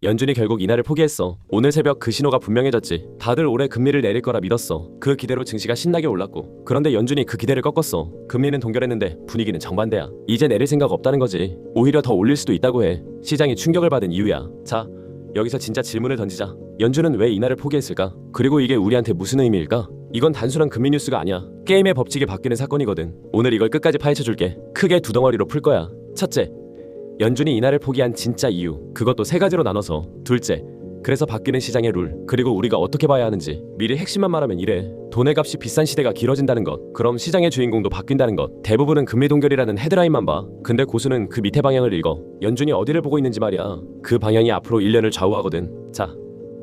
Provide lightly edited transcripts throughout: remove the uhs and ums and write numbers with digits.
연준이 결국 이날을 포기했어. 오늘 새벽 그 신호가 분명해졌지. 다들 올해 금리를 내릴 거라 믿었어. 그 기대로 증시가 신나게 올랐고, 그런데 연준이 그 기대를 꺾었어. 금리는 동결했는데 분위기는 정반대야. 이제 내릴 생각 없다는 거지. 오히려 더 올릴 수도 있다고 해. 시장이 충격을 받은 이유야. 자, 여기서 진짜 질문을 던지자. 연준은 왜 이날을 포기했을까? 그리고 이게 우리한테 무슨 의미일까? 이건 단순한 금리 뉴스가 아니야. 게임의 법칙이 바뀌는 사건이거든. 오늘 이걸 끝까지 파헤쳐줄게. 크게 두 덩어리로 풀 거야. 첫째, 연준이 이날을 포기한 진짜 이유. 그것도 세 가지로 나눠서. 둘째, 그래서 바뀌는 시장의 룰. 그리고 우리가 어떻게 봐야 하는지. 미리 핵심만 말하면 이래. 돈의 값이 비싼 시대가 길어진다는 것. 그럼 시장의 주인공도 바뀐다는 것. 대부분은 금리 동결이라는 헤드라인만 봐. 근데 고수는 그 밑에 방향을 읽어. 연준이 어디를 보고 있는지 말이야. 그 방향이 앞으로 1년을 좌우하거든. 자,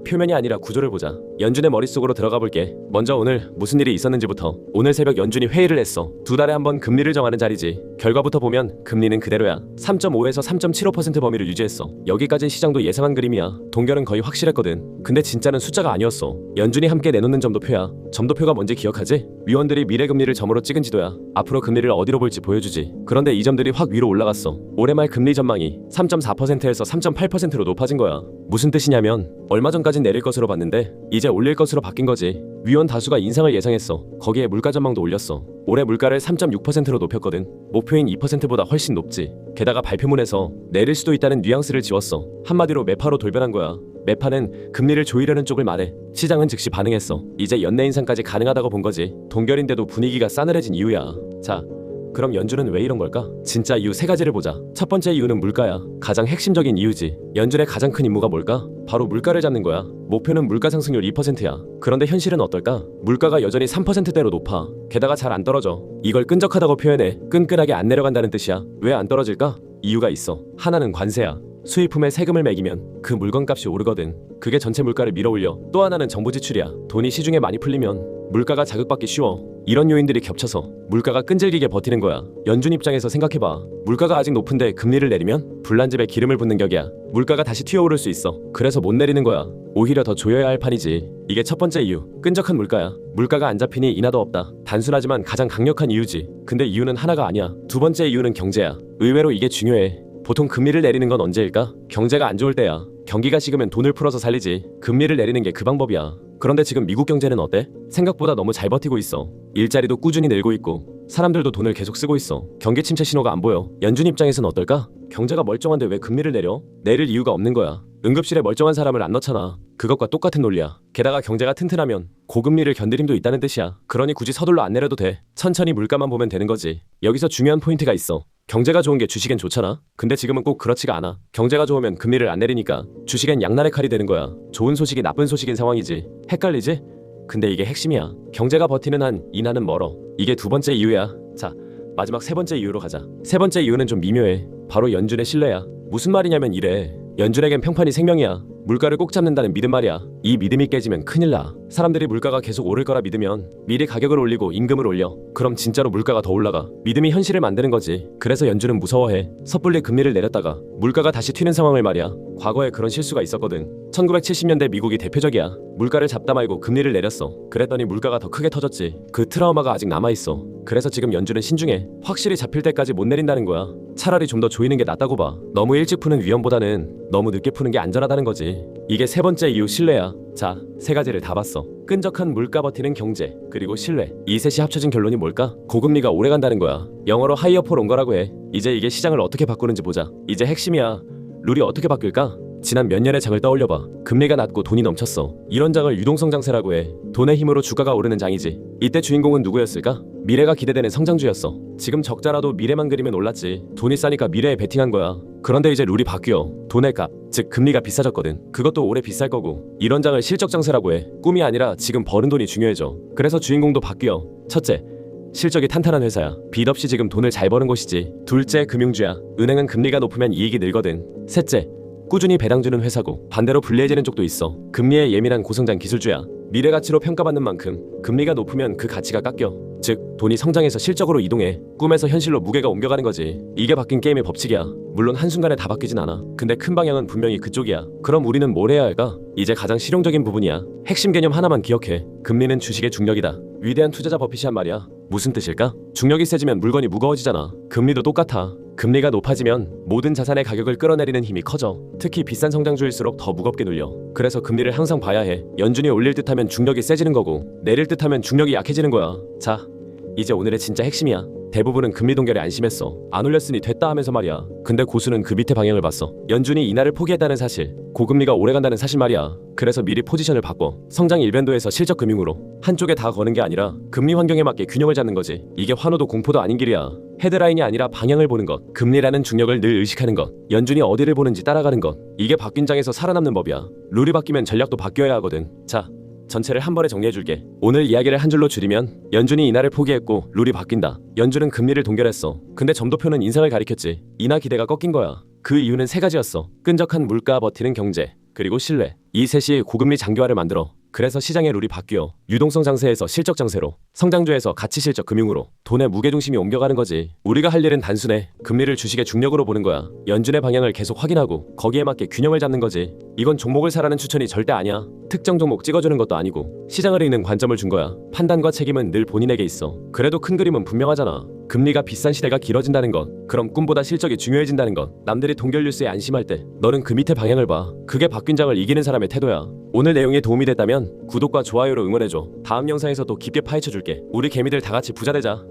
표면이 아니라 구조를 보자. 연준의 머릿속으로 들어가 볼게. 먼저 오늘 무슨 일이 있었는지부터. 오늘 새벽 연준이 회의를 했어. 두 달에 한 번 금리를 정하는 자리지. 결과부터 보면 금리는 그대로야. 3.5에서 3.75% 범위를 유지했어. 여기까진 시장도 예상한 그림이야. 동결은 거의 확실했거든. 근데 진짜는 숫자가 아니었어. 연준이 함께 내놓는 점도표야. 점도표가 뭔지 기억하지? 위원들이 미래 금리를 점으로 찍은 지도야. 앞으로 금리를 어디로 볼지 보여주지. 그런데 이 점들이 확 위로 올라갔어. 올해 말 금리 전망이 3.4%에서 3.8%로 높아진 거야. 무슨 뜻이냐면 얼마 전까진 내릴 것으로 봤는데 이제 올릴 것으로 바뀐 거지. 위원 다수가 인상을 예상했어. 거기에 물가 전망도 올렸어. 올해 물가를 3.6%로 높였거든. 목표인 2%보다 훨씬 높지. 게다가 발표문에서 내릴 수도 있다는 뉘앙스를 지웠어. 한마디로 매파로 돌변한 거야. 매파는 금리를 조이려는 쪽을 말해. 시장은 즉시 반응했어. 이제 연내 인상까지 가능하다고 본 거지. 동결인데도 분위기가 싸늘해진 이유야. 자, 그럼 연준은 왜 이런 걸까? 진짜 이유 세 가지를 보자. 첫 번째 이유는 물가야. 가장 핵심적인 이유지. 연준의 가장 큰 임무가 뭘까? 바로 물가를 잡는 거야. 목표는 물가 상승률 2%야. 그런데 현실은 어떨까? 물가가 여전히 3%대로 높아. 게다가 잘 안 떨어져. 이걸 끈적하다고 표현해. 끈끈하게 안 내려간다는 뜻이야. 왜 안 떨어질까? 이유가 있어. 하나는 관세야. 수입품에 세금을 매기면 그 물건값이 오르거든. 그게 전체 물가를 밀어올려. 또 하나는 정부 지출이야. 돈이 시중에 많이 풀리면 물가가 자극받기 쉬워. 이런 요인들이 겹쳐서 물가가 끈질기게 버티는 거야. 연준 입장에서 생각해봐. 물가가 아직 높은데 금리를 내리면 불난 집에 기름을 붓는 격이야. 물가가 다시 튀어오를 수 있어. 그래서 못 내리는 거야. 오히려 더 조여야 할 판이지. 이게 첫 번째 이유. 끈적한 물가야. 물가가 안 잡히니 인하도 없다. 단순하지만 가장 강력한 이유지. 근데 이유는 하나가 아니야. 두 번째 이유는 경제야. 의외로 이게 중요해. 보통 금리를 내리는 건 언제일까? 경제가 안 좋을 때야. 경기가 식으면 돈을 풀어서 살리지. 금리를 내리는 게 그 방법이야. 그런데 지금 미국 경제는 어때? 생각보다 너무 잘 버티고 있어. 일자리도 꾸준히 늘고 있고 사람들도 돈을 계속 쓰고 있어. 경기 침체 신호가 안 보여. 연준 입장에서는 어떨까? 경제가 멀쩡한데 왜 금리를 내려? 내릴 이유가 없는 거야. 응급실에 멀쩡한 사람을 안 넣잖아. 그것과 똑같은 논리야. 게다가 경제가 튼튼하면 고금리를 견딜 힘도 있다는 뜻이야. 그러니 굳이 서둘러 안 내려도 돼. 천천히 물가만 보면 되는 거지. 여기서 중요한 포인트가 있어. 경제가 좋은 게 주식엔 좋잖아. 근데 지금은 꼭 그렇지가 않아. 경제가 좋으면 금리를 안 내리니까 주식엔 양날의 칼이 되는 거야. 좋은 소식이 나쁜 소식인 상황이지. 헷갈리지? 근데 이게 핵심이야. 경제가 버티는 한 인하는 멀어. 이게 두 번째 이유야. 자, 마지막 세 번째 이유로 가자. 세 번째 이유는 좀 미묘해. 바로 연준의 신뢰야. 무슨 말이냐면 이래. 연준에겐 평판이 생명이야. 물가를 꼭 잡는다는 믿음 말이야. 이 믿음이 깨지면 큰일 나. 사람들이 물가가 계속 오를 거라 믿으면 미리 가격을 올리고 임금을 올려. 그럼 진짜로 물가가 더 올라가. 믿음이 현실을 만드는 거지. 그래서 연준은 무서워해. 섣불리 금리를 내렸다가 물가가 다시 튀는 상황을 말이야. 과거에 그런 실수가 있었거든. 1970년대 미국이 대표적이야. 물가를 잡다 말고 금리를 내렸어. 그랬더니 물가가 더 크게 터졌지. 그 트라우마가 아직 남아있어. 그래서 지금 연준은 신중해. 확실히 잡힐 때까지 못 내린다는 거야. 차라리 좀 더 조이는 게 낫다고 봐. 너무 일찍 푸는 위험보다는 너무 늦게 푸는 게 안전하다는 거지. 이게 세 번째 이유 신뢰야. 자, 세 가지를 다 봤어. 끈적한 물가 버티는 경제, 그리고 신뢰. 이 셋이 합쳐진 결론이 뭘까? 고금리가 오래 간다는 거야. 영어로 하이어 폴 온 거라고 해. 이제 이게 시장을 어떻게 바꾸는지 보자. 이제 핵심이야. 룰이 어떻게 바뀔까? 지난 몇 년의 장을 떠올려봐. 금리가 낮고 돈이 넘쳤어. 이런 장을 유동성 장세라고 해. 돈의 힘으로 주가가 오르는 장이지. 이때 주인공은 누구였을까? 미래가 기대되는 성장주였어. 지금 적자라도 미래만 그리면 올랐지. 돈이 싸니까 미래에 베팅한 거야. 그런데 이제 룰이 바뀌어. 돈의 값, 즉 금리가 비싸졌거든. 그것도 오래 비쌀 거고. 이런 장을 실적 장세라고 해. 꿈이 아니라 지금 버는 돈이 중요해져. 그래서 주인공도 바뀌어. 첫째, 실적이 탄탄한 회사야. 빚 없이 지금 돈을 잘 버는 곳이지. 둘째, 금융주야. 은행은 금리가 높으면 이익이 늘거든. 셋째, 꾸준히 배당 주는 회사고. 반대로 불리해지는 쪽도 있어. 금리에 예민한 고성장 기술주야. 미래 가치로 평가받는 만큼 금리가 높으면 그 가치가 깎여. 즉 돈이 성장해서 실적으로 이동해. 꿈에서 현실로 무게가 옮겨가는 거지. 이게 바뀐 게임의 법칙이야. 물론 한순간에 다 바뀌진 않아. 근데 큰 방향은 분명히 그쪽이야. 그럼 우리는 뭘 해야 할까? 이제 가장 실용적인 부분이야. 핵심 개념 하나만 기억해. 금리는 주식의 중력이다. 위대한 투자자 버핏이 한 말이야. 무슨 뜻일까? 중력이 세지면 물건이 무거워지잖아. 금리도 똑같아. 금리가 높아지면 모든 자산의 가격을 끌어내리는 힘이 커져. 특히 비싼 성장주일수록 더 무겁게 눌려. 그래서 금리를 항상 봐야 해. 연준이 올릴 듯하면 중력이 세지는 거고 내릴 듯하면 중력이 약해지는 거야. 자, 이제 오늘의 진짜 핵심이야. 대부분은 금리 동결에 안심했어. 안 올렸으니 됐다 하면서 말이야. 근데 고수는 그 밑에 방향을 봤어. 연준이 인하를 포기했다는 사실, 고금리가 오래간다는 사실 말이야. 그래서 미리 포지션을 바꿔. 성장 일변도에서 실적 금융으로 한쪽에 다 거는 게 아니라 금리 환경에 맞게 균형을 잡는 거지. 이게 환호도 공포도 아닌 길이야. 헤드라인이 아니라 방향을 보는 것, 금리라는 중력을 늘 의식하는 것, 연준이 어디를 보는지 따라가는 것. 이게 바뀐 장에서 살아남는 법이야. 룰이 바뀌면 전략도 바뀌어야 하거든. 자, 전체를 한 번에 정리해줄게. 오늘 이야기를 한 줄로 줄이면 연준이 인하를 포기했고 룰이 바뀐다. 연준은 금리를 동결했어. 근데 점도표는 인상을 가리켰지. 인하 기대가 꺾인 거야. 그 이유는 세 가지였어. 끈적한 물가, 버티는 경제, 그리고 신뢰. 이 셋이 고금리 장기화를 만들어. 그래서 시장의 룰이 바뀌어. 유동성 장세에서 실적 장세로, 성장주에서 가치 실적 금융으로 돈의 무게중심이 옮겨가는 거지. 우리가 할 일은 단순해. 금리를 주식의 중력으로 보는 거야. 연준의 방향을 계속 확인하고 거기에 맞게 균형을 잡는 거지. 이건 종목을 사라는 추천이 절대 아니야. 특정 종목 찍어주는 것도 아니고 시장을 읽는 관점을 준 거야. 판단과 책임은 늘 본인에게 있어. 그래도 큰 그림은 분명하잖아. 금리가 비싼 시대가 길어진다는 것, 그럼 꿈보다 실적이 중요해진다는 것. 남들이 동결 뉴스에 안심할 때 너는 그 밑에 방향을 봐. 그게 바뀐 장을 이기는 사람의 태도야. 오늘 내용이 도움이 됐다면 구독과 좋아요로 응원해줘. 다음 영상에서 또 깊게 파헤쳐줄게. 우리 개미들 다 같이 부자 되자.